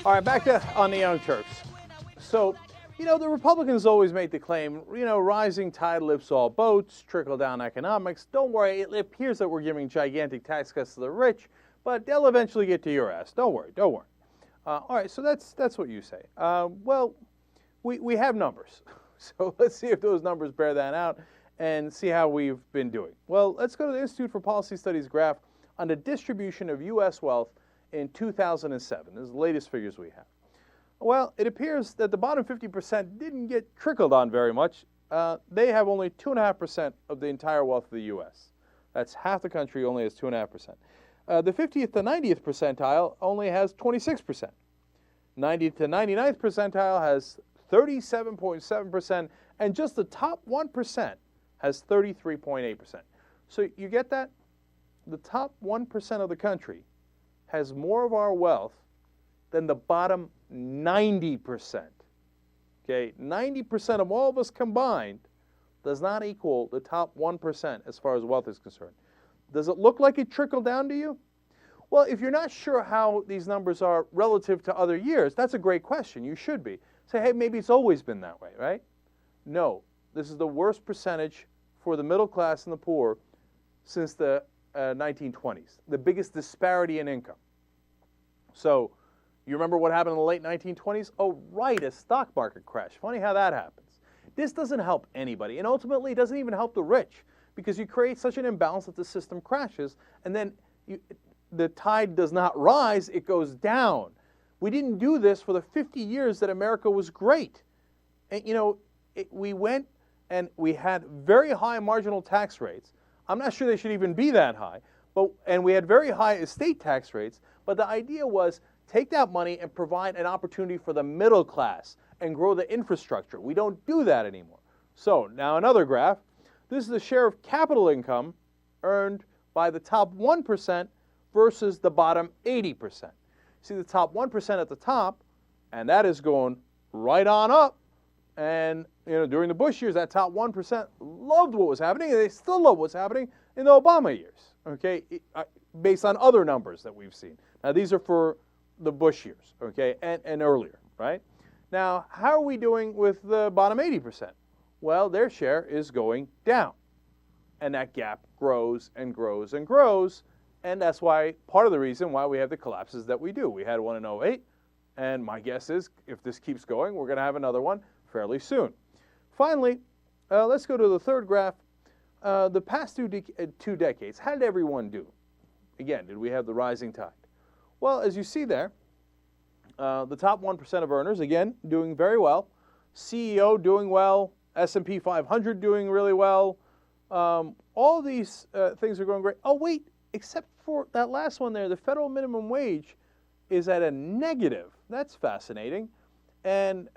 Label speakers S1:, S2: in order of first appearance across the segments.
S1: All right, back to on the Young Turks. So, the Republicans always make the claim, rising tide lifts all boats, trickle-down economics. Don't worry, it appears that we're giving gigantic tax cuts to the rich, but they'll eventually get to your ass. Don't worry, don't worry. All right, so that's what you say. Well, we have numbers. So let's see if those numbers bear that out and see how we've been doing. Well, let's go to the Institute for Policy Studies graph on the distribution of U.S. wealth in 2007. This is the latest figures we have. Well, it appears that the bottom 50% didn't get trickled on very much. They have only 2.5% of the entire wealth of the U.S. That's half the country only has 2.5%. The 50th to 90th percentile only has 26%. 90th to 99th percentile has 37.7%, and just the top 1% has 33.8%. So you get that? The top 1% of the country has more of our wealth than the bottom 90%. Okay, 90% of all of us combined does not equal the top 1% as far as wealth is concerned. Does it look like it trickled down to you? Well, if you're not sure how these numbers are relative to other years, that's a great question. You should be. Say, hey, maybe it's always been that way, right? No, this is the worst percentage for the middle class and the poor since the 1920s, the biggest disparity in income. So, you remember what happened in the late 1920s? Oh, right, a stock market crash. Funny how that happens. This doesn't help anybody, and ultimately it doesn't even help the rich, because you create such an imbalance that the system crashes, and then the tide does not rise, it goes down. We didn't do this for the 50 years that America was great. And, we went and we had very high marginal tax rates. I'm not sure they should even be that high. And we had very high estate tax rates. But the idea was take that money and provide an opportunity for the middle class and grow the infrastructure. We don't do that anymore. So now another graph. This is the share of capital income earned by the top 1% versus the bottom 80%. See the top 1% at the top, and that is going right on up. And during the Bush years, that top 1% loved what was happening, and they still love what's happening in the Obama years. Okay, based on other numbers that we've seen. Now these are for the Bush years, okay, and earlier, right? Now, how are we doing with the bottom 80%? Well, their share is going down, and that gap grows and grows and grows. And that's why, part of the reason why we have the collapses that we do. We had one in 2008, and my guess is if this keeps going, we're going to have another one fairly soon. Finally, let's go to the third graph. The past two decades, how did everyone do? Again, did we have the rising tide? Well, as you see there, the top 1% of earners, again, doing very well. CEO doing well. S&P 500 doing really well. All these things are going great. Oh, wait. Except for that last one there, the federal minimum wage is at a negative. That's fascinating. And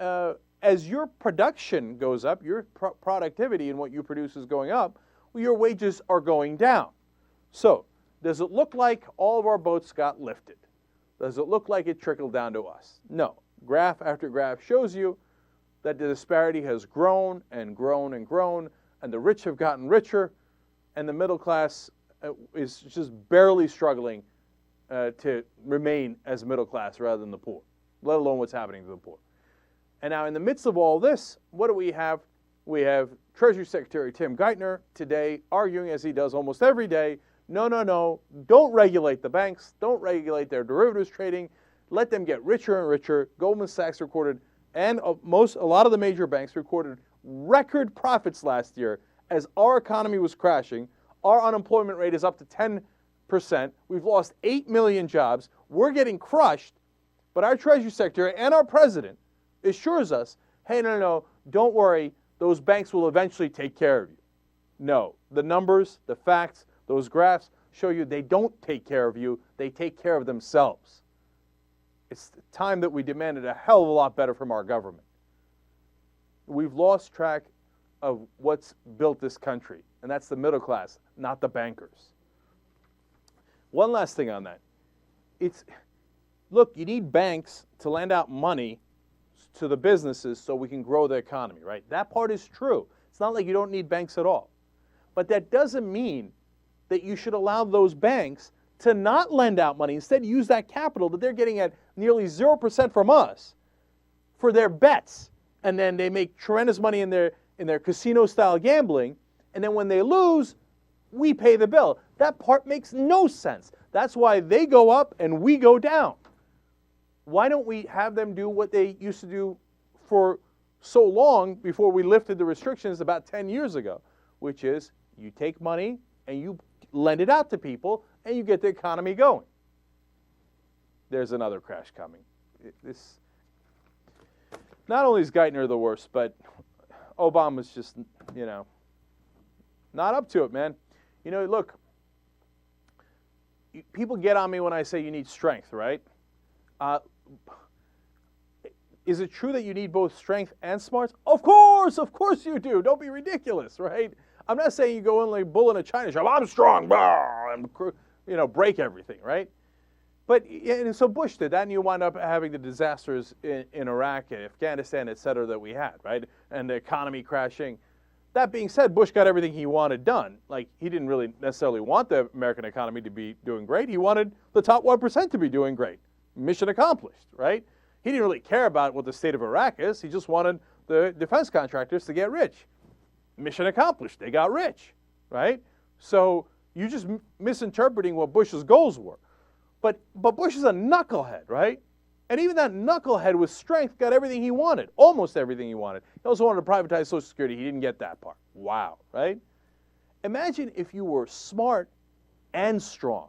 S1: as your production goes up, your productivity and what you produce is going up, well, your wages are going down. So, does it look like all of our boats got lifted? Does it look like it trickled down to us? No. Graph after graph shows you that the disparity has grown and grown and grown, and the rich have gotten richer, and the middle class is just barely struggling to remain as middle class rather than the poor, let alone what's happening to the poor. And now in the midst of all this, what do we have? We have Treasury Secretary Tim Geithner today arguing, as he does almost every day, no, don't regulate the banks, don't regulate their derivatives trading, let them get richer and richer. Goldman Sachs recorded, and a lot of the major banks recorded record profits last year as our economy was crashing. Our unemployment rate is up to 10%. We've lost 8 million jobs. We're getting crushed. But our Treasury Secretary and our President assures us, hey, no, don't worry. Those banks will eventually take care of you. No, the numbers, the facts, those graphs show you they don't take care of you. They take care of themselves. It's time that we demanded a hell of a lot better from our government. We've lost track of what's built this country, and that's the middle class, not the bankers. One last thing on that. Look, you need banks to lend out money to the businesses so we can grow the economy, right? That part is true. It's not like you don't need banks at all. But that doesn't mean that you should allow those banks to not lend out money, instead use that capital that they're getting at nearly 0% from us for their bets. And then they make tremendous money in their casino-style gambling, and then when they lose, we pay the bill. That part makes no sense. That's why they go up and we go down. Why don't we have them do what they used to do for so long before we lifted the restrictions about 10 years ago, which is you take money and you lend it out to people and you get the economy going. There's another crash coming. This, not only is Geithner the worst, but Obama's just, not up to it, man. Look, people get on me when I say you need strength, right? Is it true that you need both strength and smarts? Of course you do. Don't be ridiculous, right? I'm not saying you go in like bull in a china shop. I'm strong, and break everything, right? But and so Bush did that, and you wind up having the disasters in Iraq, Afghanistan, et cetera, that we had, right? And the economy crashing. That being said, Bush got everything he wanted done. Like, he didn't really necessarily want the American economy to be doing great. He wanted the top 1% to be doing great. Mission accomplished, right? He didn't really care about what the state of Iraq is. He just wanted the defense contractors to get rich. Mission accomplished. They got rich, right? So you're just misinterpreting what Bush's goals were. But Bush is a knucklehead, right? And even that knucklehead with strength got everything he wanted, almost everything he wanted. He also wanted to privatize Social Security. He didn't get that part. Wow, right? Imagine if you were smart and strong.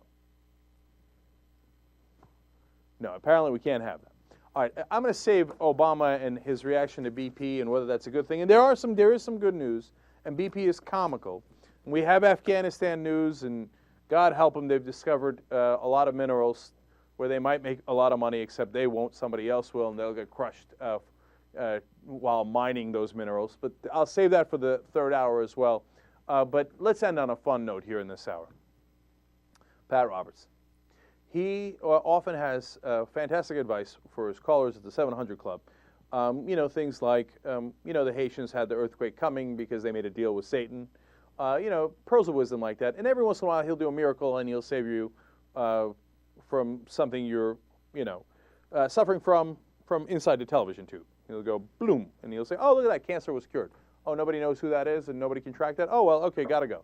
S1: No, apparently we can't have that. All right, I'm going to save Obama and his reaction to BP and whether that's a good thing. And there is some good news, and BP is comical. We have Afghanistan news, and God help them, they've discovered a lot of minerals where they might make a lot of money, except they won't, somebody else will, and they'll get crushed while mining those minerals. But I'll save that for the third hour as well. But let's end on a fun note here in this hour. Pat Roberts. He often has fantastic advice for his callers at the 700 Club. Things like, the Haitians had the earthquake coming because they made a deal with Satan. Pearls of wisdom like that. And every once in a while he'll do a miracle and he'll save you from something you're, suffering from inside the television tube. He'll go, bloom, and he'll say, oh, look at that, cancer was cured. Oh, nobody knows who that is and nobody can track that? Oh, well, okay, gotta go.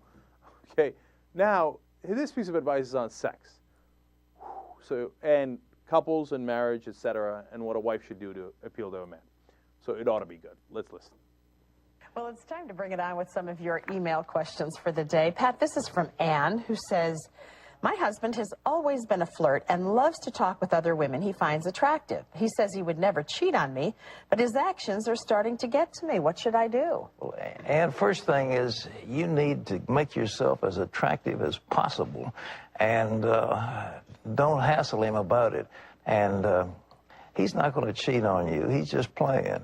S1: Okay, now, this piece of advice is on sex. So, and couples and marriage, etc., and what a wife should do to appeal to a man. So it ought to be good. Let's listen.
S2: Well, it's time to bring it on with some of your email questions for the day. Pat, this is from Ann, who says, my husband has always been a flirt and loves to talk with other women he finds attractive. He says he would never cheat on me, but his actions are starting to get to me. What should I do?
S3: Well, Ann, first thing is you need to make yourself as attractive as possible, and don't hassle him about it. And he's not going to cheat on you. He's just playing.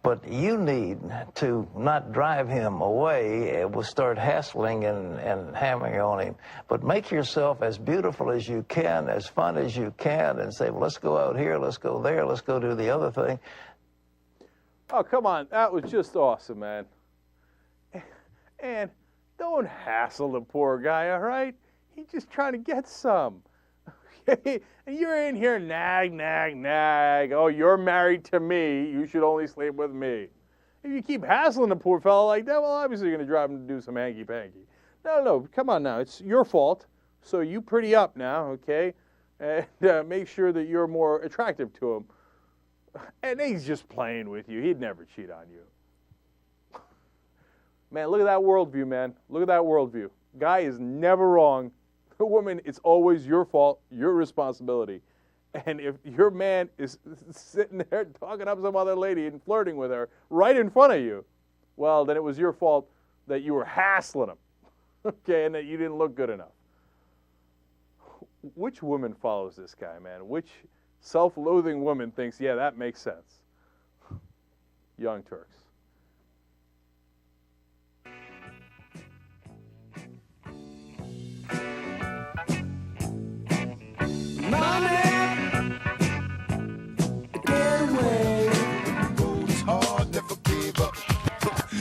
S3: But you need to not drive him away. We'll start hassling and hammering on him. But make yourself as beautiful as you can, as fun as you can, and say, well, let's go out here, let's go there, let's go do the other thing.
S1: Oh, come on. That was just awesome, man. And don't hassle the poor guy, all right? He's just trying to get some. And you're in here, nag, nag, nag. Oh, you're married to me. You should only sleep with me. If you keep hassling the poor fellow like that, well, obviously you're going to drive him to do some hanky-panky. No, come on now. It's your fault. So you pretty up now, okay? And make sure that you're more attractive to him. And he's just playing with you. He'd never cheat on you. Man, look at that worldview, man. Look at that worldview. Guy is never wrong. The woman, it's always your fault, your responsibility. And if your man is sitting there talking up some other lady and flirting with her right in front of you, well, then it was your fault that you were hassling him, okay, and that you didn't look good enough. Which woman follows this guy, man? Which self-loathing woman thinks, yeah, that makes sense? Young Turks.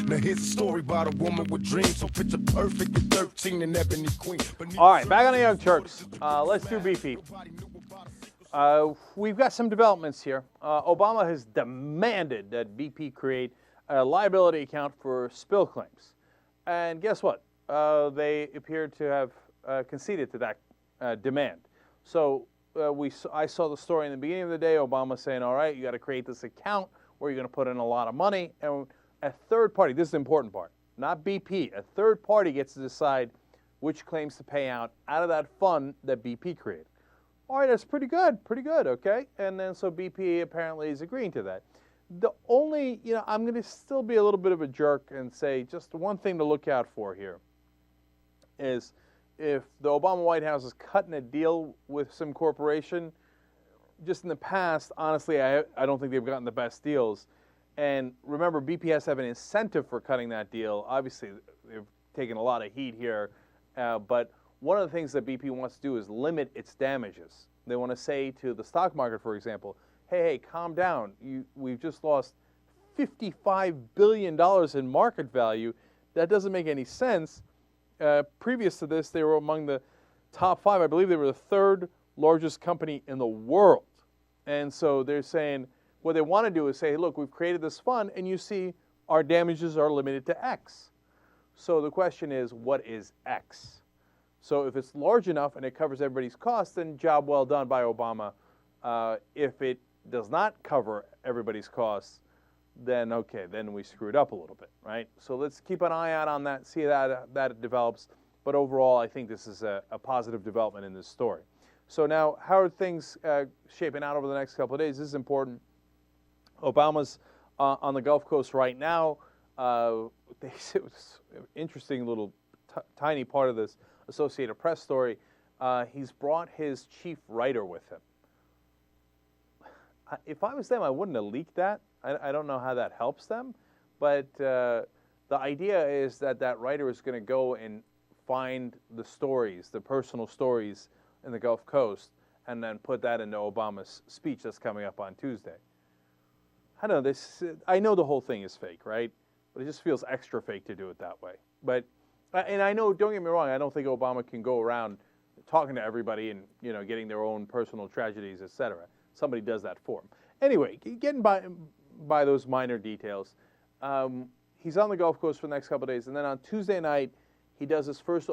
S4: Now Here's a story about a woman with dreams, so picture perfect at 13 and Ebony Queen.
S1: All right, back on the Young Turks. Let's do BP. We've got some developments here. Obama has demanded that BP create a liability account for spill claims. And guess what? They appear to have conceded to that demand. So I saw the story in the beginning of the day, Obama saying, all right, you got to create this account where you're going to put in a lot of money. And a third party, this is the important part, not BP, a third party gets to decide which claims to pay out of that fund that BP created. All right, that's pretty good, okay? And then so BP apparently is agreeing to that. The only, I'm going to still be a little bit of a jerk and say just one thing to look out for here is if the Obama White House is cutting a deal with some corporation, just in the past, honestly, I don't think they've gotten the best deals. And remember, BP has to have an incentive for cutting that deal. Obviously, they've taken a lot of heat here, but one of the things that BP wants to do is limit its damages. They want to say to the stock market, for example, hey, calm down. We've just lost $55 billion in market value. That doesn't make any sense. Previous to this, they were among the top 5. I believe they were the 3rd largest company in the world. And so they're saying what they want to do is say, hey, look, we've created this fund, and you see our damages are limited to X. So the question is, what is X? So if it's large enough and it covers everybody's costs, then job well done by Obama. If it does not cover everybody's costs, then okay, then we screwed up a little bit, right? So let's keep an eye out on that, see that it develops. But overall, I think this is a positive development in this story. So now, how are things shaping out over the next couple of days? This is important. Obama's on the Gulf Coast right now. It was an interesting little tiny part of this Associated Press story. He's brought his chief writer with him. If I was them, I wouldn't have leaked that. I don't know how that helps them, but the idea is that writer is going to go and find the stories, the personal stories in the Gulf Coast, and then put that into Obama's speech that's coming up on Tuesday. I don't know, I know the whole thing is fake, right? But it just feels extra fake to do it that way. But, and I know, don't get me wrong, I don't think Obama can go around talking to everybody and, getting their own personal tragedies, etc. Somebody does that for him. Anyway, getting by those minor details, he's on the Gulf Coast for the next couple of days, and then on Tuesday night, he does his first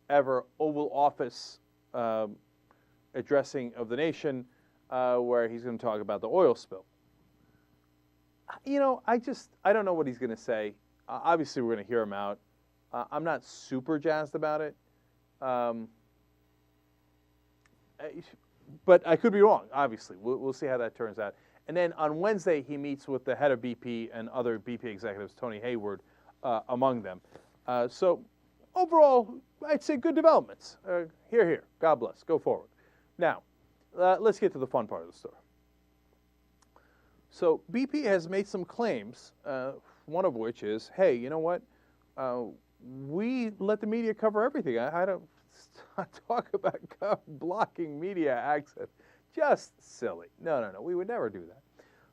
S1: ever Oval Office addressing of the nation, where he's going to talk about the oil spill. I don't know what he's going to say. Obviously, we're going to hear him out. I'm not super jazzed about it. But I could be wrong, obviously. We'll see how that turns out. And then on Wednesday, he meets with the head of BP and other BP executives, Tony Hayward, among them. So overall, I'd say good developments. Here. God bless. Go forward. Now, let's get to the fun part of the story. So BP has made some claims, one of which is, hey, you know what? We let the media cover everything. I don't talk about blocking media access. Just silly. No. We would never do that.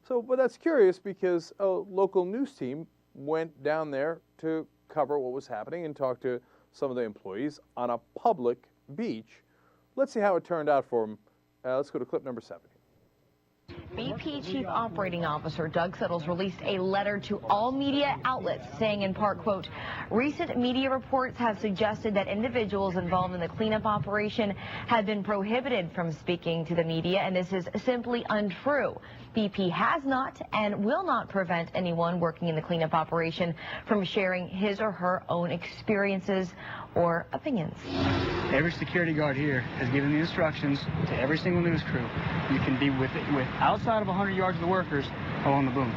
S1: So, but that's curious because a local news team went down there to cover what was happening and talk to some of the employees on a public beach. Let's see how it turned out for them. Let's go to clip number 7.
S5: BP Chief Operating Officer Doug Settles released a letter to all media outlets saying in part, quote, recent media reports have suggested that individuals involved in the cleanup operation have been prohibited from speaking to the media, and this is simply untrue. BP has not and will not prevent anyone working in the cleanup operation from sharing his or her own experiences or opinions.
S6: Every security guard here has given the instructions to every single news crew. You can be with outside of 100 yards of the workers along the boom.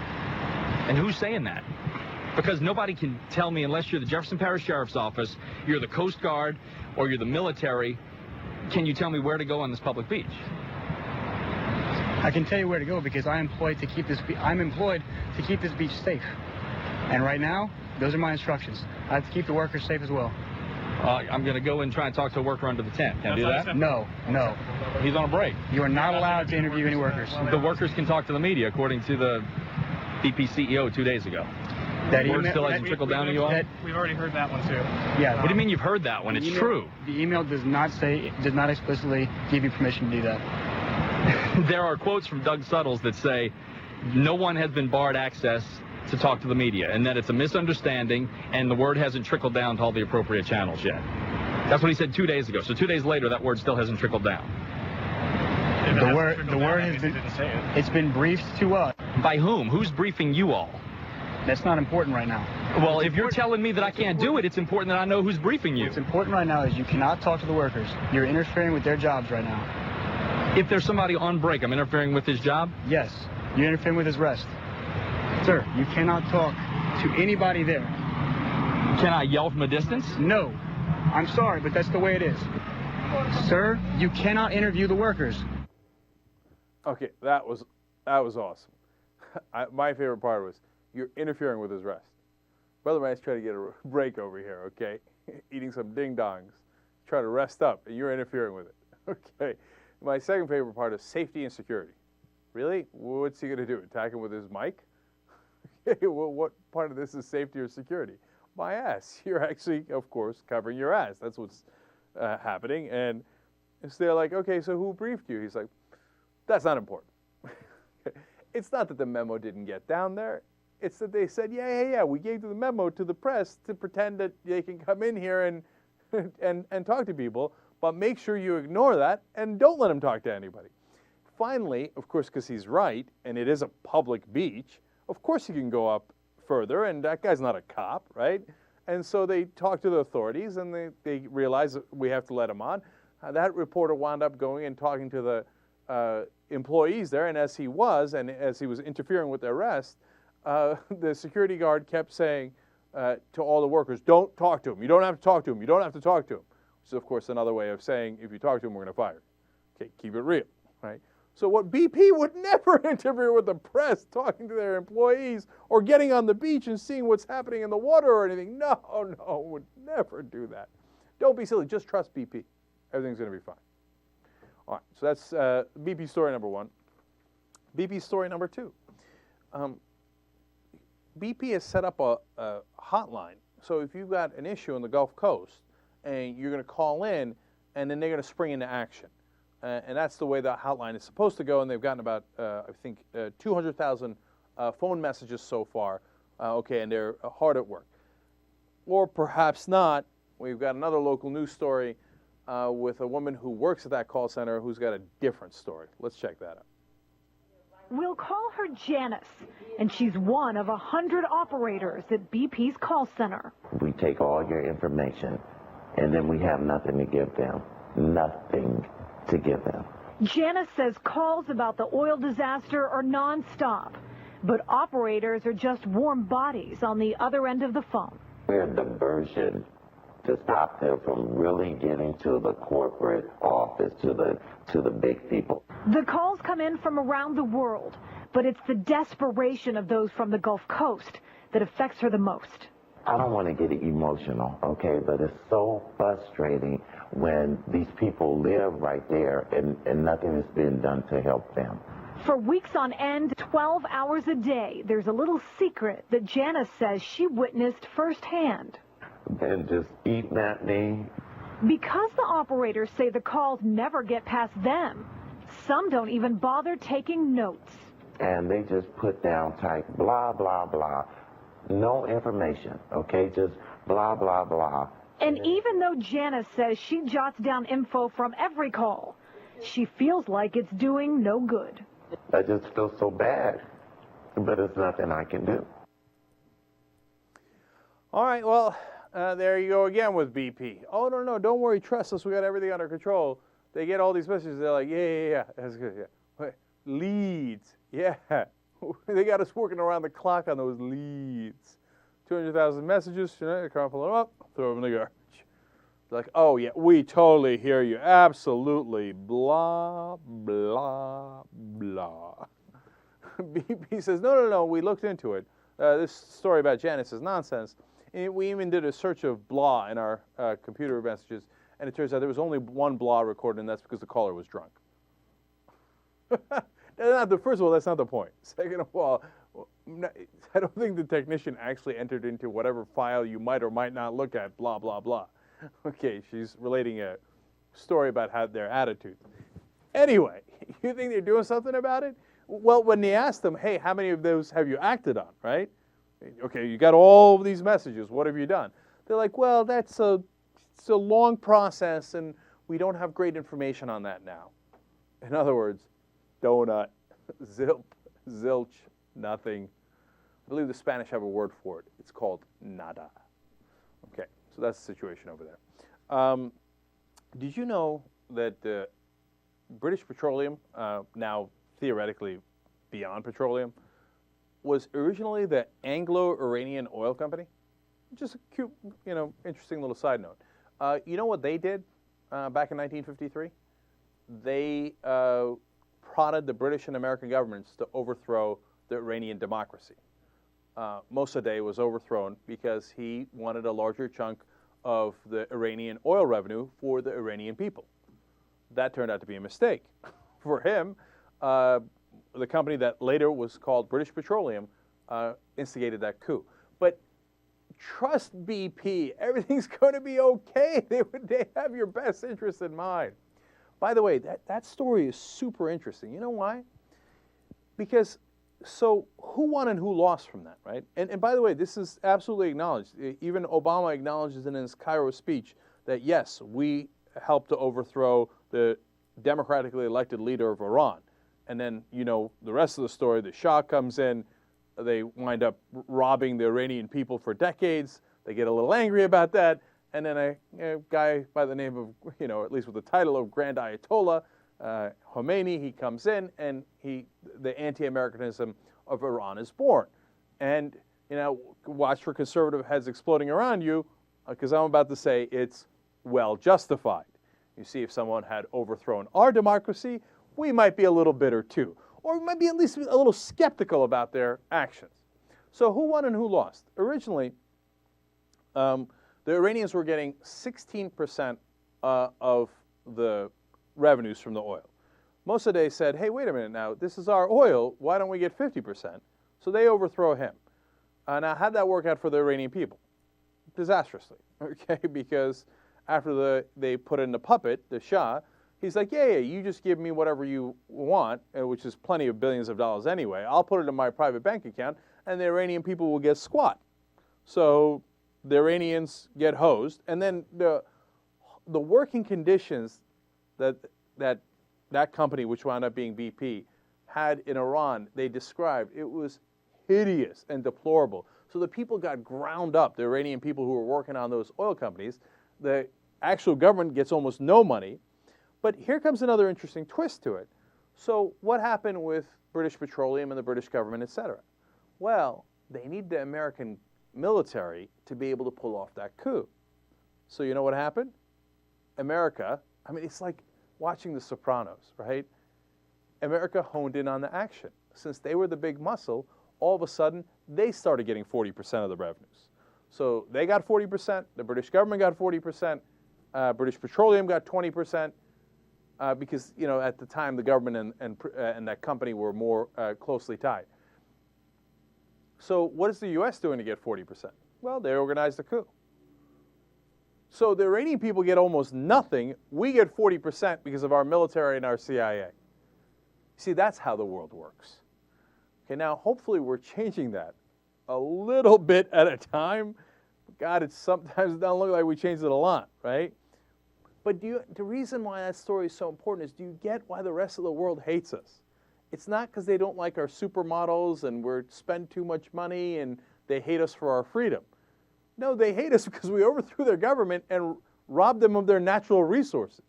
S7: And who's saying that? Because nobody can tell me, unless you're the Jefferson Parish Sheriff's Office, you're the Coast Guard, or you're the military, can you tell me where to go on this public beach?
S6: I can tell you where to go because I'm employed to keep this beach safe. And right now, those are my instructions. I have to keep the workers safe as well.
S7: I'm going to go and try and talk to a worker under the tent. Can I do that?
S6: No.
S7: He's on a break.
S6: You are not allowed to interview any workers.
S7: The workers can talk to the media, according to the BP CEO 2 days ago.
S6: That
S7: word still hasn't trickled down to you all?
S6: We've already heard that one too. Yeah.
S7: What do you mean you've heard that one? It's true.
S6: The email does not explicitly give you permission to do that.
S7: There are quotes from Doug Suttles that say no one has been barred access to talk to the media, and that it's a misunderstanding, and the word hasn't trickled down to all the appropriate channels yet. That's what he said 2 days ago. So 2 days later, that word still hasn't trickled down.
S6: The word has been, it's been briefed to us.
S7: By whom? Who's briefing you all?
S6: That's not important right now.
S7: Well, if you're telling me that I can't do it, it's important that I know who's briefing you.
S6: What's important right now is you cannot talk to the workers. You're interfering with their jobs right now.
S7: If there's somebody on break, I'm interfering with his job?
S6: Yes, you're interfering with his rest. Sir, you cannot talk to anybody there.
S7: Can I yell from a distance?
S6: No. I'm sorry, but that's the way it is. Sir, you cannot interview the workers.
S1: Okay, that was awesome. My favorite part was you're interfering with his rest. Brother man's trying to get a break over here, okay? Eating some ding-dongs. Trying to rest up, and you're interfering with it. Okay. My second favorite part is safety and security. Really? What's he going to do? Attack him with his mic? Okay, well, what part of this is safety or security? My ass. You're actually, of course, covering your ass. That's what's happening. And so they're like, okay, so who briefed you? He's like, that's not important. It's not that the memo didn't get down there. It's that they said, yeah, we gave the memo to the press to pretend that they can come in here and talk to people, but make sure you ignore that and don't let them talk to anybody. Finally, of course, because he's right, and it is a public beach, of course he can go up further, and that guy's not a cop, right? And so they talk to the authorities, and they realize that we have to let him on. That reporter wound up going and talking to the employees there, and as he was interfering with their arrest, the security guard kept saying to all the workers, don't talk to him. You don't have to talk to him. You don't have to talk to him. Which is, of course, another way of saying, if you talk to him, we're going to fire you. Okay, keep it real, right? So what BP would never interfere with the press talking to their employees or getting on the beach and seeing what's happening in the water or anything. No, would never do that. Don't be silly. Just trust BP. Everything's going to be fine. All right, so that's BP story number one. BP story number two. BP has set up a hotline. So if you've got an issue in the Gulf Coast and you're going to call in, and then they're going to spring into action. And that's the way the hotline is supposed to go, and they've gotten about, 200,000 phone messages so far, and they're hard at work. Or perhaps not. We've got another local news story with a woman who works at that call center who's got a different story. Let's check that out.
S8: We'll call her Janice, and she's one of 100 operators at BP's call center.
S9: We take all your information, and then we have nothing to give them. Nothing to give them.
S8: Janice says calls about the oil disaster are nonstop, but operators are just warm bodies on the other end of the phone.
S9: We're diversion to stop them from really getting to the corporate office, to the big people.
S8: The calls come in from around the world, but it's the desperation of those from the Gulf Coast that affects her the most.
S9: I don't want to get emotional, okay, but it's so frustrating when these people live right there and nothing is being done to help them.
S8: For weeks on end, 12 hours a day, there's a little secret that Janice says she witnessed firsthand.
S9: And just eating at me.
S8: Because the operators say the calls never get past them, some don't even bother taking notes.
S9: And they just put down type blah, blah, blah. No information, okay? Just blah, blah, blah.
S8: And even though Janice says she jots down info from every call, she feels like it's doing no good.
S9: I just feel so bad, but it's nothing I can do.
S1: All right, well, there you go again with BP. Oh, no, don't worry, trust us, we got everything under control. They get all these messages, they're like, yeah, that's good, yeah. Leads, yeah. They got us working around the clock on those leads. 200,000 messages, you can't pull them up, throw them in the garbage. They're like, oh, yeah, we totally hear you, absolutely, blah, blah, blah. BP says, no, we looked into it. This story about Janice is nonsense. We even did a search of blah in our computer messages, and it turns out there was only one blah recorded, and that's because the caller was drunk. First of all, that's not the point. Second of all, I don't think the technician actually entered into whatever file you might or might not look at, blah, blah, blah. Okay, she's relating a story about how their attitude. Anyway, you think they're doing something about it? Well, when they asked them, hey, how many of those have you acted on, right? Okay, you got all of these messages. What have you done? They're like, well, it's a long process, and we don't have great information on that now. In other words, donut, zilp, zilch, nothing. I believe the Spanish have a word for it. It's called nada. Okay, so that's the situation over there. Did you know that British Petroleum, now theoretically beyond petroleum, was originally the Anglo-Iranian Oil Company? Just a cute, interesting little side note. You know what they did back in 1953? They prodded the British and American governments to overthrow the Iranian democracy. Mossadegh was overthrown because he wanted a larger chunk of the Iranian oil revenue for the Iranian people. That turned out to be a mistake. For him, the company that later was called British Petroleum instigated that coup. But trust BP, everything's going to be okay. They have your best interest in mind. By the way, that story is super interesting. You know why? Because, so who won and who lost from that, right? And by the way, this is absolutely acknowledged. Even Obama acknowledges in his Cairo speech that, yes, we helped to overthrow the democratically elected leader of Iran. And then, the rest of the story, the Shah comes in, they wind up robbing the Iranian people for decades. They get a little angry about that. And then a guy by the name of, at least with the title of Grand Ayatollah, Khomeini, he comes in and the anti-Americanism of Iran is born. And, watch for conservative heads exploding around you, because I'm about to say it's well justified. You see, if someone had overthrown our democracy, we might be a little bitter too. Or we might be at least a little skeptical about their actions. So who won and who lost? Originally, the Iranians were getting 16% of the revenues from the oil. Mossadegh said, hey, wait a minute now, this is our oil, why don't we get 50%? So they overthrow him. Now, how'd that work out for the Iranian people? Disastrously, okay, because after they put in the puppet, the Shah, he's like, yeah, you just give me whatever you want, which is plenty of billions of dollars anyway. I'll put it in my private bank account, and the Iranian people will get squat. So the Iranians get hosed, and then the working conditions that company, which wound up being BP, had in Iran, they described, it was hideous and deplorable. So the people got ground up, the Iranian people who were working on those oil companies. The actual government gets almost no money. But here comes another interesting twist to it. So what happened with British Petroleum and the British government, et cetera? Well, they need the American military to be able to pull off that coup. So you know what happened? America, it's like watching The Sopranos, right? America honed in on the action. Since they were the big muscle, all of a sudden, they started getting 40% of the revenues. So they got 40%, the British government got 40%, British Petroleum got 20%, because, at the time, the government and that company were more closely tied. So what is the U.S. doing to get 40%? Well, they organized a coup. So the Iranian people get almost nothing. We get 40% because of our military and our CIA. See, that's how the world works. Okay, now hopefully we're changing that a little bit at a time. God, it sometimes doesn't look like we changed it a lot, right? But the reason why that story is so important is, do you get why the rest of the world hates us? It's not because they don't like our supermodels and we spend too much money and they hate us for our freedom. No, they hate us because we overthrew their government and robbed them of their natural resources.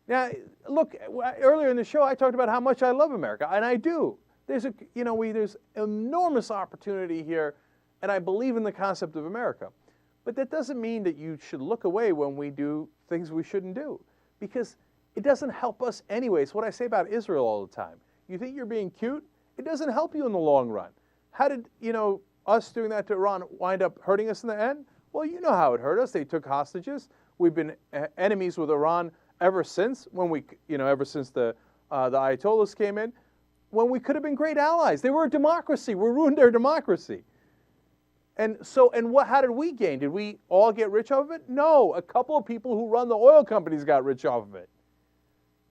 S1: Now, look, earlier in the show I talked about how much I love America, and I do. There's enormous opportunity here, and I believe in the concept of America. But that doesn't mean that you should look away when we do things we shouldn't do, because it doesn't help us anyway. It's what I say about Israel all the time. You think you're being cute? It doesn't help you in the long run. How did, us doing that to Iran wind up hurting us in the end? Well, you know how it hurt us. They took hostages. We've been enemies with Iran ever since, ever since the Ayatollahs came in. when we could have been great allies. They were a democracy. We ruined their democracy. And how did we gain? Did we all get rich off of it? No. A couple of people who run the oil companies got rich off of it.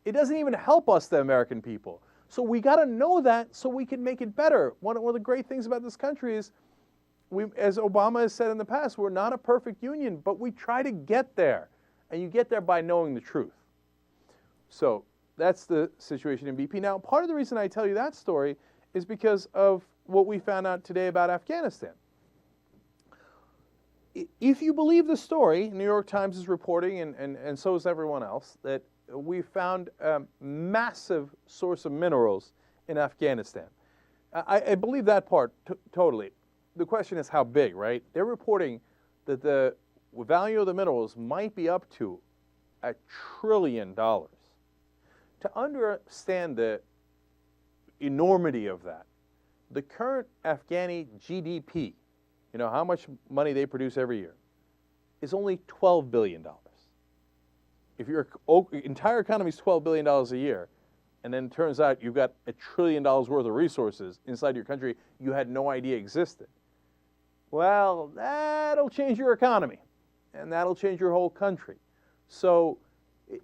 S1: It doesn't even help us, the American people. So we got to know that so we can make it better. One of the great things about this country is, as Obama has said in the past, we're not a perfect union, but we try to get there. And you get there by knowing the truth. So that's the situation in BP. Now, part of the reason I tell you that story is because of what we found out today about Afghanistan. If you believe the story, New York Times is reporting, and so is everyone else, that we found a massive source of minerals in Afghanistan. I believe that part totally. The question is how big, right? They're reporting that the value of the minerals might be up to $1 trillion. To understand the enormity of that, the current Afghani GDP, you know, how much money they produce every year, is only $12 billion. If your entire economy is $12 billion a year, and then it turns out you've got $1 trillion worth of resources inside your country you had no idea existed, well, that'll change your economy, and that'll change your whole country. So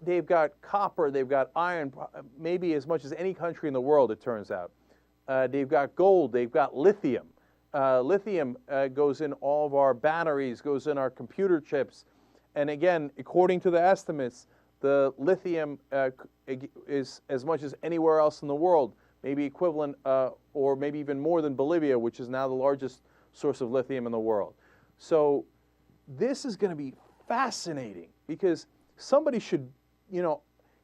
S1: they've got copper, they've got iron, maybe as much as any country in the world, it turns out. They've got gold, they've got lithium. Lithium goes in all of our batteries, goes in our computer chips. And again, according to the estimates, the lithium is as much as anywhere else in the world, maybe equivalent or maybe even more than Bolivia, which is now the largest source of lithium in the world. So this is going to be fascinating because somebody should, you know,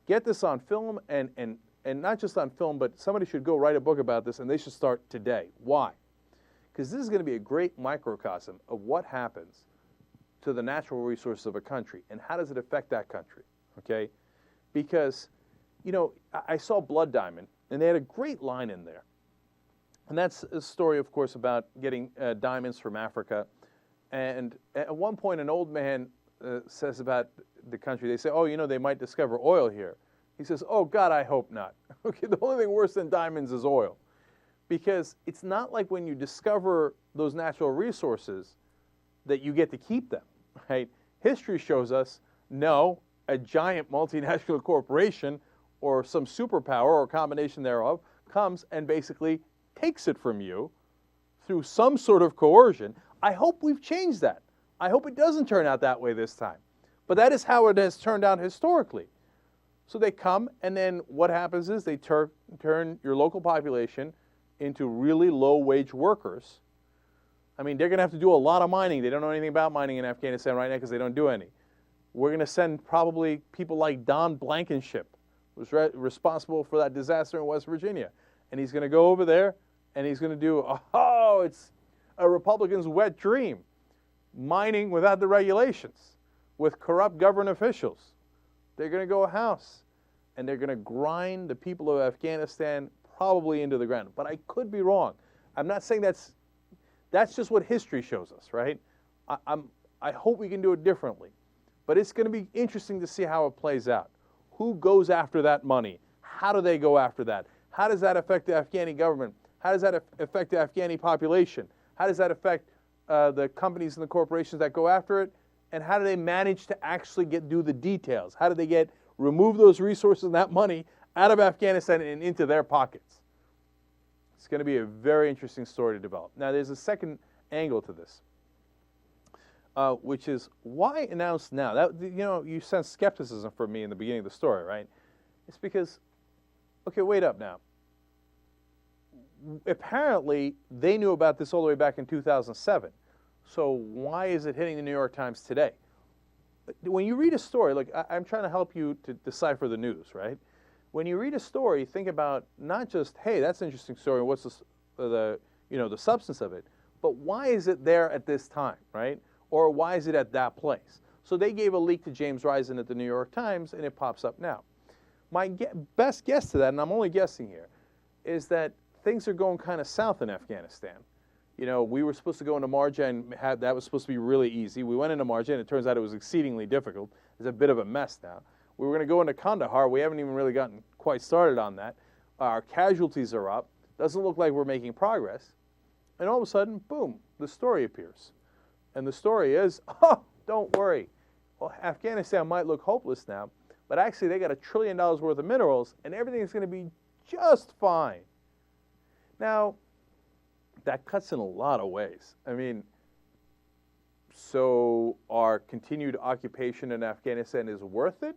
S1: get this on film and not just on film, but somebody should go write a book about this, and they should start today. Why? Because this is going to be a great microcosm of what happens to the natural resources of a country and how does it affect that country, okay? Because, you know, I saw Blood Diamond, and they had a great line in there. And that's a story, of course, about getting diamonds from Africa. And at one point, an old man says about the country, they say, oh, you know, they might discover oil here. He says, oh, God, I hope not. Okay, the only thing worse than diamonds is oil. Because it's not like when you discover those natural resources that you get to keep them, right? History shows us, no, a giant multinational corporation or some superpower or a combination thereof comes and basically takes it from you through some sort of coercion. I hope we've changed that. I hope it doesn't turn out that way this time. But that is how it has turned out historically. So they come, and then what happens is they turn your local population into really low-wage workers. I mean, they're going to have to do a lot of mining. They don't know anything about mining in Afghanistan right now because they don't do any. We're going to send probably people like Don Blankenship, who's responsible for that disaster in West Virginia. And he's going to go over there, and he's going to do, oh, it's a Republican's wet dream, mining without the regulations, with corrupt government officials. They're going to go house, and they're going to grind the people of Afghanistan probably into the ground. But I could be wrong. I'm not saying that's just what history shows us, right? I hope we can do it differently. But it's going to be interesting to see how it plays out. Who goes after that money? How do they go after that? How does that affect the Afghani government? How does that affect the Afghani population? How does that affect the companies and the corporations that go after it? And how do they manage to actually do the details? How do they remove those resources and that money out of Afghanistan and into their pockets? It's going to be a very interesting story to develop. Now, there's a second angle to this, which is why announce now? That, you know, you sense skepticism from me in the beginning of the story, right? It's because, okay, wait up now. Apparently, they knew about this all the way back in 2007. So why is it hitting the New York Times today? When you read a story, like I'm trying to help you to decipher the news, right? When you read a story, think about not just, hey, that's an interesting story, what's the substance of it, but why is it there at this time, right? Or why is it at that place? So they gave a leak to James Risen at the New York Times, and it pops up now. My best guess to that, and I'm only guessing here, is that things are going kind of south in Afghanistan. You know, we were supposed to go into Marja, and that was supposed to be really easy. We went into Marja, and it turns out it was exceedingly difficult. It's a bit of a mess now. We were going to go into Kandahar. We haven't even really gotten quite started on that. our casualties are up, doesn't look like we're making progress, and all of a sudden, boom, the story appears. And the story is, oh, don't worry. Well, Afghanistan might look hopeless now, but actually they got $1 trillion worth of minerals, and everything's going to be just fine. Now, that cuts in a lot of ways. I mean, so our continued occupation in Afghanistan is worth it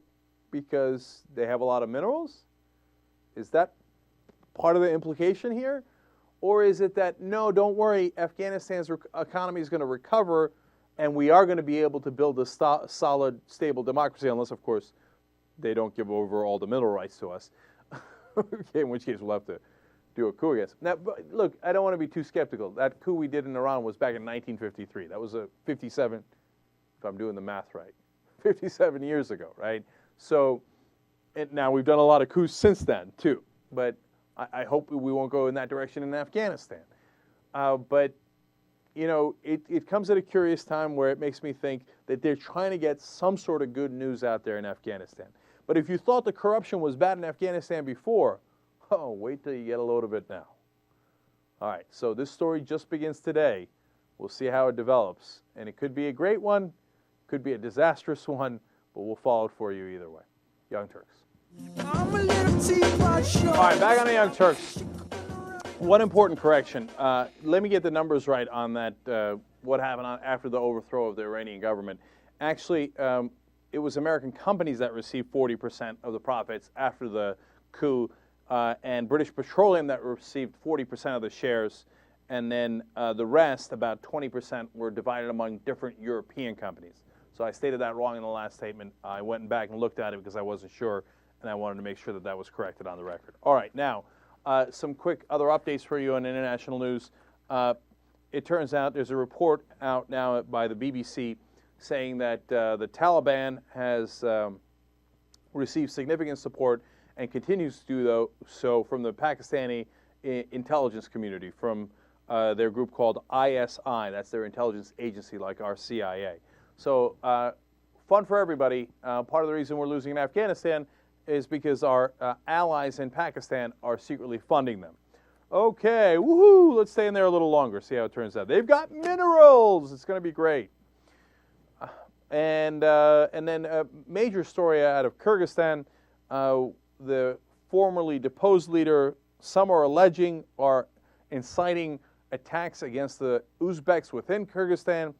S1: because they have a lot of minerals? Is that part of the implication here? Or is it that, no, don't worry, Afghanistan's economy is going to recover and we are going to be able to build a solid, stable democracy, unless, of course, they don't give over all the mineral rights to us, okay, in which case we'll have to do a coup, I guess. Now, but look, I don't want to be too skeptical. That coup we did in Iran was back in 1953. That was a 57, if I'm doing the math right, 57 years ago, right? So, and now we've done a lot of coups since then, too. But I hope we won't go in that direction in Afghanistan. But, you know, it comes at a curious time where it makes me think that they're trying to get some sort of good news out there in Afghanistan. But if you thought the corruption was bad in Afghanistan before, oh, wait till you get a load of it now. All right, so this story just begins today. We'll see how it develops. And it could be a great one, could be a disastrous one, but we'll follow it for you either way. Young Turks. All right, back on the Young Turks. One important correction. Let me get the numbers right on that, what happened after the overthrow of the Iranian government. Actually, it was American companies that received 40% of the profits after the coup, and British Petroleum that received 40% of the shares, and then the rest, about 20%, were divided among different European companies. So I stated that wrong in the last statement. I went back and looked at it because I wasn't sure, and I wanted to make sure that that was corrected on the record. All right, now, some quick other updates for you on international news. It turns out there's a report out now by the BBC saying that the Taliban has received significant support and continues to do so from the Pakistani intelligence community, from their group called ISI. That's their intelligence agency, like our CIA. So fun for everybody. Part of the reason we're losing in Afghanistan is because our allies in Pakistan are secretly funding them. Okay, woohoo! Let's stay in there a little longer, see how it turns out. They've got minerals! It's going to be great. And then a major story out of Kyrgyzstan. The formerly deposed leader, some are alleging, are inciting attacks against the Uzbeks within Kyrgyzstan.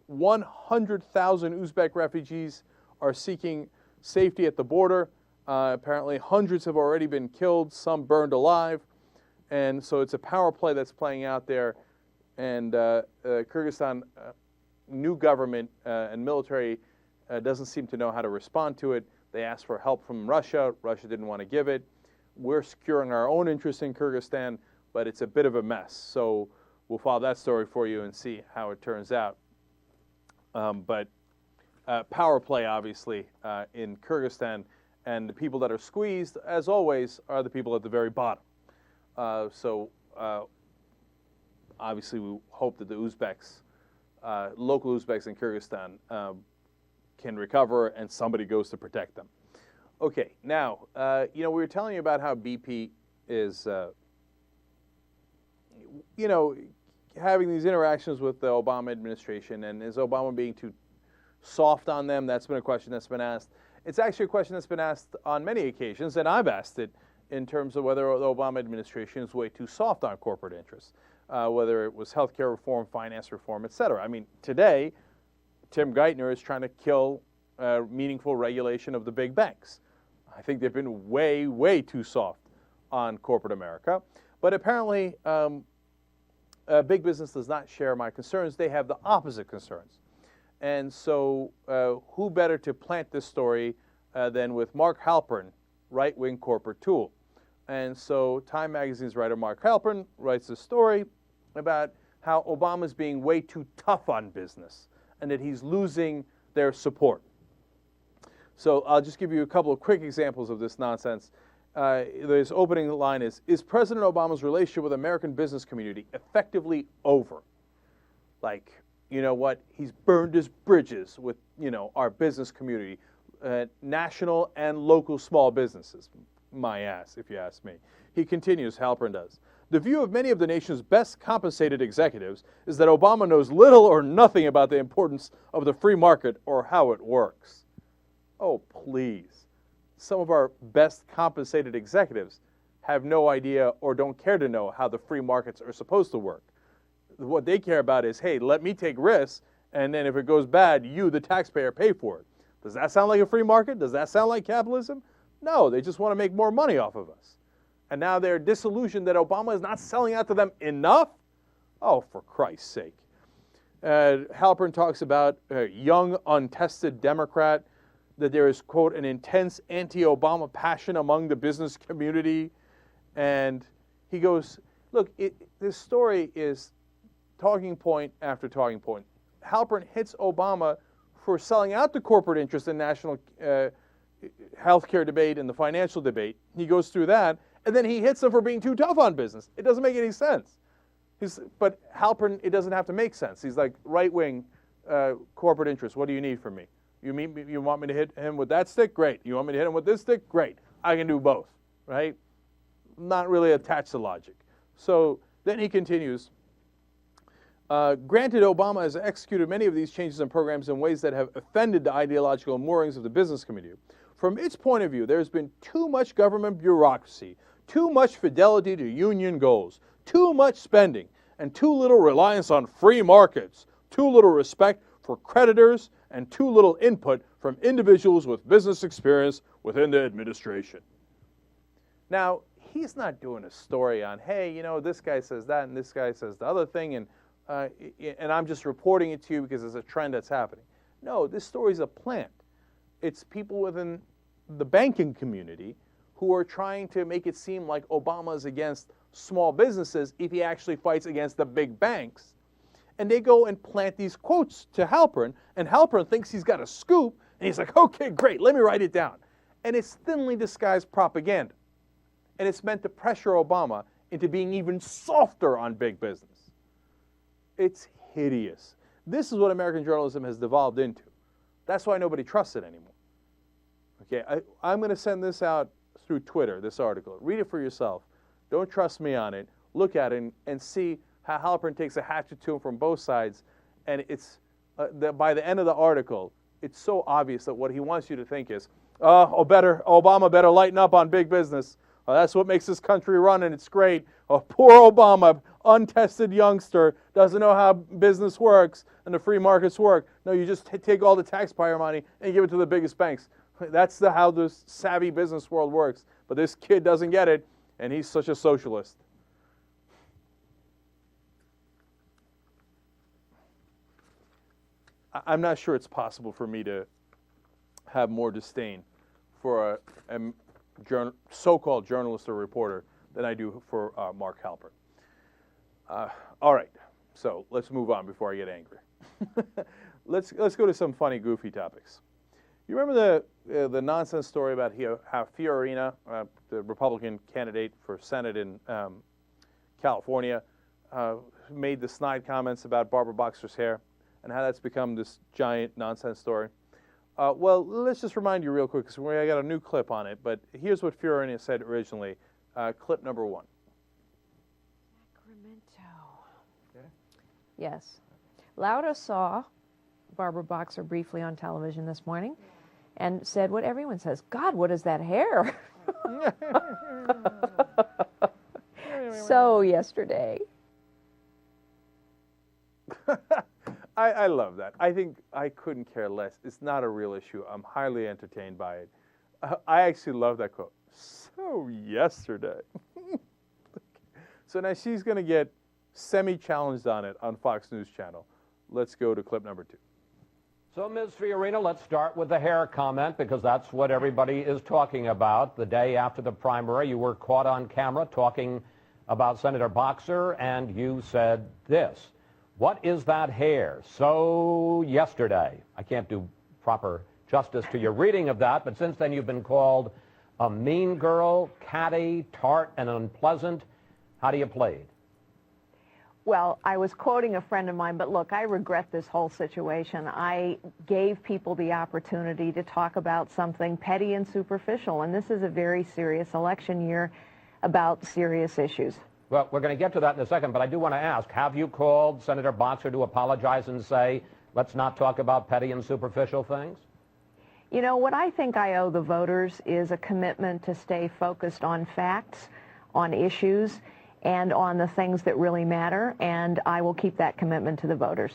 S1: 100,000 Uzbek refugees are seeking safety at the border. Apparently hundreds have already been killed, some burned alive. And so it's a power play that's playing out there. And Kyrgyzstan new government and military doesn't seem to know how to respond to it. They asked for help from Russia. Russia didn't want to give it. We're securing our own interests in Kyrgyzstan, but it's a bit of a mess. So we'll follow that story for you and see how it turns out. But power play, obviously, in Kyrgyzstan. And the people that are squeezed, as always, are the people at the very bottom. So obviously, we hope that the Uzbeks, local Uzbeks in Kyrgyzstan, can recover and somebody goes to protect them. Okay, now, you know, we were telling you about how BP is, you know, having these interactions with the Obama administration, and is Obama being too soft on them? That's been a question that's been asked. It's actually a question that's been asked on many occasions, and I've asked it in terms of whether the Obama administration is way too soft on corporate interests, whether it was healthcare reform, finance reform, et cetera. I mean, today, Tim Geithner is trying to kill meaningful regulation of the big banks. I think they've been way, way too soft on corporate America. But apparently, big business does not share my concerns. They have the opposite concerns. And so who better to plant this story than with Mark Halpern, right-wing corporate tool. And so Time Magazine's writer Mark Halpern writes a story about how Obama's being way too tough on business and that he's losing their support. So I'll just give you a couple of quick examples of this nonsense. This opening line is President Obama's relationship with the American business community effectively over? Like, you know what, he's burned his bridges with, you know, our business community, national and local small businesses. my ass, if you ask me. He continues, Halpern does. The view of many of the nation's best compensated executives is that Obama knows little or nothing about the importance of the free market or how it works. Oh, please. Some of our best compensated executives have no idea or don't care to know how the free markets are supposed to work. What they care about is, hey, let me take risks, and then if it goes bad, you, the taxpayer, pay for it. Does that sound like a free market? Does that sound like capitalism? No, they just want to make more money off of us. And now they're disillusioned that Obama is not selling out to them enough? Oh, for Christ's sake. Halpern talks about a young, untested Democrat, that there is, quote, an intense anti-Obama passion among the business community. And he goes, look, this story is talking point after talking point. Halpern hits Obama for selling out the corporate interest in national health care debate and the financial debate. He goes through that, and then he hits him for being too tough on business. It doesn't make any sense. But Halpern, it doesn't have to make sense. He's like, right-wing corporate interest, what do you need from me? You want me to hit him with that stick? Great. You want me to hit him with this stick? Great. I can do both, right? Not really attached to logic. So then he continues, granted, Obama has executed many of these changes and programs in ways that have offended the ideological moorings of the business community. From its point of view, there's been too much government bureaucracy, too much fidelity to union goals, too much spending, and too little reliance on free markets, too little respect for creditors, and too little input from individuals with business experience within the administration. Now, he's not doing a story on, hey, you know, this guy says that and this guy says the other thing, and I'm just reporting it to you because it's a trend that's happening. No, this story's a plant. It's people within the banking community who are trying to make it seem like Obama's against small businesses if he actually fights against the big banks. And they go and plant these quotes to Halpern, and Halpern thinks he's got a scoop, and he's like, okay, great, let me write it down. And it's thinly disguised propaganda. And it's meant to pressure Obama into being even softer on big business. It's hideous. This is what American journalism has devolved into. That's why nobody trusts it anymore. Okay, I'm going to send this out through Twitter, this article. Read it for yourself. Don't trust me on it. Look at it and see how Halpern takes a hatchet to him from both sides. And it's by the end of the article, it's so obvious that what he wants you to think is, Obama better lighten up on big business. That's what makes this country run, and it's great. Poor Obama, untested youngster, doesn't know how business works and the free markets work. No, you just take all the taxpayer money and give it to the biggest banks. That's how the savvy business world works. But this kid doesn't get it, and he's such a socialist. I'm not sure it's possible for me to have more disdain for a so-called journalist or reporter than I do for Mark Halpern. All right, so let's move on before I get angry. Let's go to some funny, goofy topics. You remember the nonsense story about how Fiorina, the Republican candidate for Senate in California, made the snide comments about Barbara Boxer's hair, and how that's become this giant nonsense story? Well, let's just remind you real quick, because I got a new clip on it, but here's what Fiorina said originally. Clip number 1.
S10: Sacramento. Okay. Yes. Lauda saw Barbara Boxer briefly on television this morning and said what everyone says, God, what is that hair? So yesterday.
S1: I love that. I think I couldn't care less. It's not a real issue. I'm highly entertained by it. I actually love that quote. So yesterday. So now she's going to get semi-challenged on it on Fox News Channel. Let's go to clip number 2.
S11: So, Ms. Fiorina, let's start with the hair comment, because that's what everybody is talking about. The day after the primary, you were caught on camera talking about Senator Boxer, and you said this. What is that hair? So yesterday. I can't do proper justice to your reading of that, but since then you've been called a mean girl, catty, tart, and unpleasant. How do you play it?
S12: Well, I was quoting a friend of mine, but look, I regret this whole situation. I gave people the opportunity to talk about something petty and superficial, and this is a very serious election year about serious issues.
S11: Well, we're going to get to that in a second, but I do want to ask, have you called Senator Boxer to apologize and say, let's not talk about petty and superficial things?
S12: You know, what I think I owe the voters is a commitment to stay focused on facts, on issues, and on the things that really matter, and I will keep that commitment to the voters.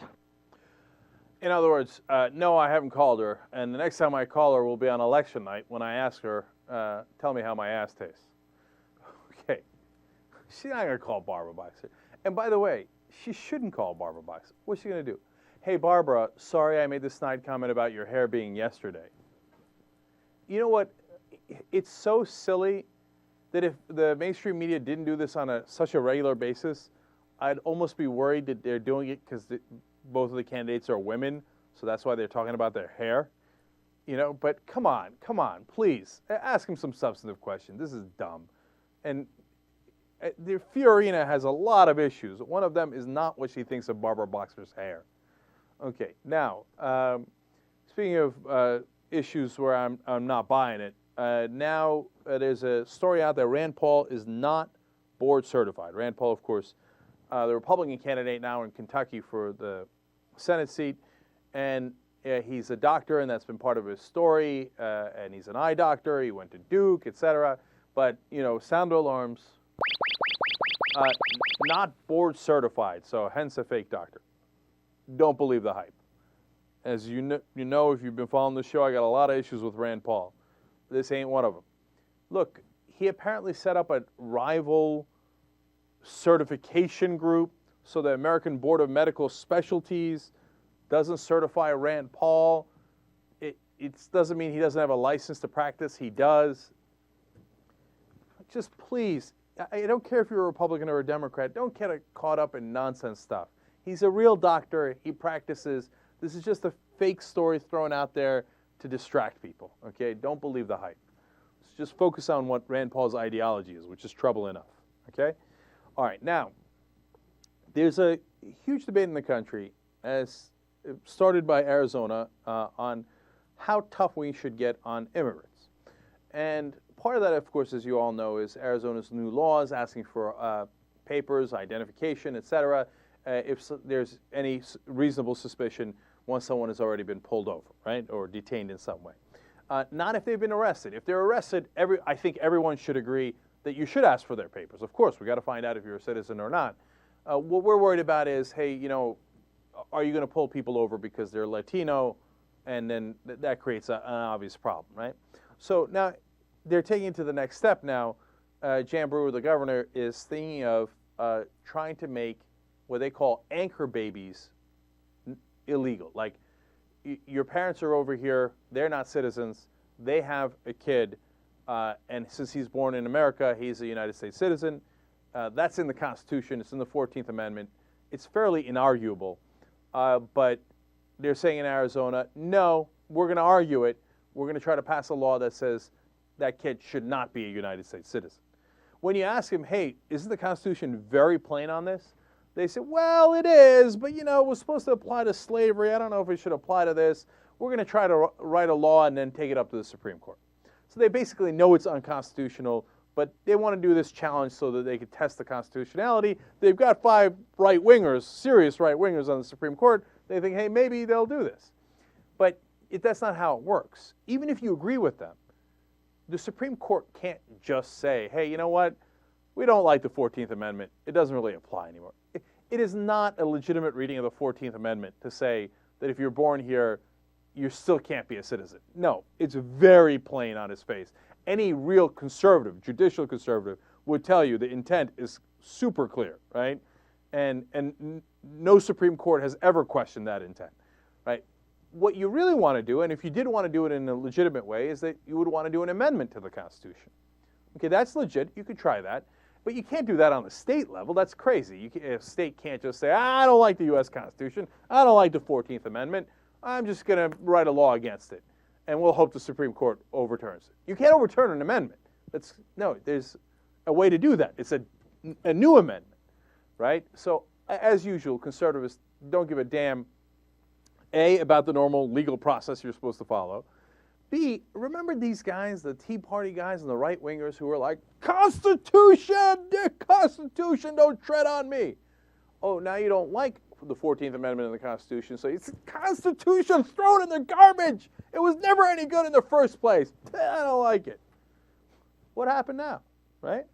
S1: In other words, no, I haven't called her, and the next time I call her will be on election night when I ask her, tell me how my ass tastes. Okay. She's not going to call Barbara Boxer. And by the way, she shouldn't call Barbara Boxer. What's she going to do? Hey, Barbara, sorry I made the snide comment about your hair being yesterday. You know what? It's so silly that if the mainstream media didn't do this on such a regular basis, I'd almost be worried that they're doing it because both of the candidates are women, so that's why they're talking about their hair. You know, but come on, please. Ask him some substantive questions. This is dumb. And the Fiorina has a lot of issues. One of them is not what she thinks of Barbara Boxer's hair. Okay, now, speaking of issues where I'm not buying it, now there's a story out there. Rand Paul is not board certified. Rand Paul, of course, the Republican candidate now in Kentucky for the Senate seat, and he's a doctor, and that's been part of his story, and he's an eye doctor. He went to Duke, etc. But, you know, sound alarms, not board certified, so hence a fake doctor. Don't believe the hype. As you know, if you've been following the show, I got a lot of issues with Rand Paul. This ain't one of them. Look, he apparently set up a rival certification group so the American Board of Medical Specialties doesn't certify Rand Paul. It doesn't mean he doesn't have a license to practice. He does. Just please, I don't care if you're a Republican or a Democrat, don't get caught up in nonsense stuff. He's a real doctor. He practices. This is just a fake story thrown out there to distract people, okay? Don't believe the hype. Just focus on what Rand Paul's ideology is, which is trouble enough, okay? All right, now, there's a huge debate in the country, as started by Arizona, on how tough we should get on immigrants. And part of that, of course, as you all know, is Arizona's new laws asking for papers, identification, etc., if there's any reasonable suspicion once someone has already been pulled over, right, or detained in some way. Not if they've been arrested. If they're arrested, I think everyone should agree that you should ask for their papers. Of course, we got to find out if you're a citizen or not. What we're worried about is, hey, you know, are you going to pull people over because they're Latino, and then that creates an obvious problem, right? So now they're taking it to the next step now. Jan Brewer, the governor, is thinking of trying to make what they call anchor babies illegal. Like, your parents are over here, they're not citizens, they have a kid, and since he's born in America, he's a United States citizen. That's in the Constitution, it's in the 14th Amendment. It's fairly inarguable, but they're saying in Arizona, no, we're going to argue it. We're going to try to pass a law that says that kid should not be a United States citizen. When you ask him, hey, isn't the Constitution very plain on this? They say, well, it is, but, you know, it was supposed to apply to slavery. I don't know if it should apply to this. We're going to try to write a law and then take it up to the Supreme Court. So they basically know it's unconstitutional, but they want to do this challenge so that they could test the constitutionality. They've got 5 right-wingers, serious right-wingers on the Supreme Court. They think, hey, maybe they'll do this. But that's not how it works. Even if you agree with them, the Supreme Court can't just say, hey, you know what? We don't like the 14th Amendment. It doesn't really apply anymore. It is not a legitimate reading of the 14th Amendment to say that if you're born here, you still can't be a citizen. No, it's very plain on its face. Any real conservative, judicial conservative, would tell you the intent is super clear, right? And no Supreme Court has ever questioned that intent, right? What you really want to do, and if you did want to do it in a legitimate way, is that you would want to do an amendment to the Constitution. Okay, that's legit. You could try that. But you can't do that on the state level. That's crazy. A state can't just say, I don't like the U.S. Constitution. I don't like the 14th Amendment. I'm just going to write a law against it. And we'll hope the Supreme Court overturns it. You can't overturn an amendment. No, there's a way to do that. It's a new amendment, right? So as usual, conservatives don't give a damn, A, about the normal legal process you're supposed to follow. B, remember these guys, the Tea Party guys and the right-wingers who were like, Constitution, the Constitution, don't tread on me. Oh, now you don't like the 14th Amendment in the Constitution, so it's Constitution, throw it in the garbage. It was never any good in the first place. I don't like it. What happened now, right?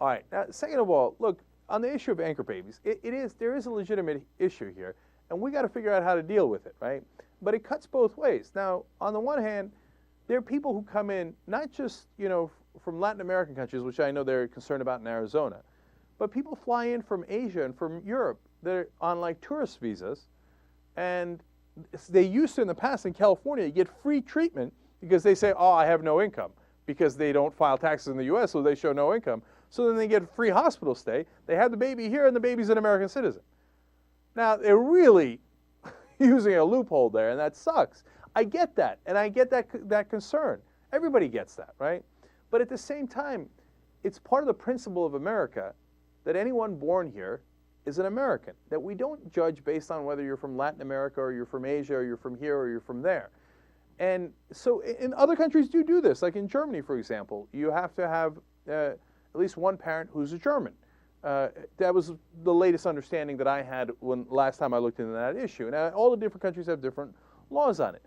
S1: All right, now, second of all, look, on the issue of anchor babies, there is a legitimate issue here, and we got to figure out how to deal with it, right? But it cuts both ways. Now, on the one hand, there are people who come in, not just, from Latin American countries, which I know they're concerned about in Arizona, but people fly in from Asia and from Europe that are on like tourist visas, and they used to in the past in California get free treatment because they say, oh, I have no income, because they don't file taxes in the U.S., so they show no income. So then they get free hospital stay. They have the baby here, and the baby's an American citizen. Now, they're really using a loophole there, and that sucks. I get that, and I get that concern. Everybody gets that, right? But at the same time, it's part of the principle of America that anyone born here is an American, that we don't judge based on whether you're from Latin America or you're from Asia or you're from here or you're from there. And so in other countries do this, like in Germany, for example, you have to have at least one parent who's a German. That was the latest understanding that I had when last time I looked into that issue. And all the different countries have different laws on it.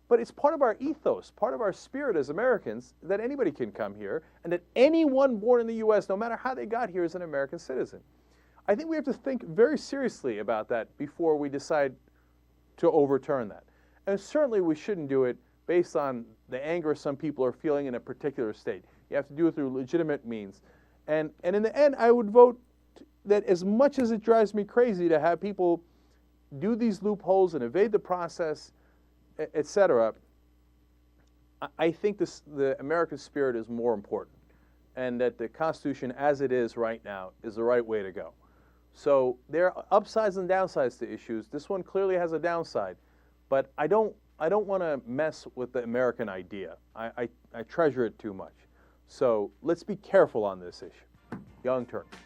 S1: But it's part of our ethos, part of our spirit as Americans, that anybody can come here and that anyone born in the U.S., no matter how they got here, is an American citizen. I think we have to think very seriously about that before we decide to overturn that. And certainly we shouldn't do it based on the anger some people are feeling in a particular state. You have to do it through legitimate means. And in the end, I would vote that as much as it drives me crazy to have people do these loopholes and evade the process, etc., I think the American spirit is more important, and that the Constitution as it is right now is the right way to go. So there are upsides and downsides to issues. This one clearly has a downside, but I don't want to mess with the American idea. I treasure it too much. So let's be careful on this issue. Young Turks.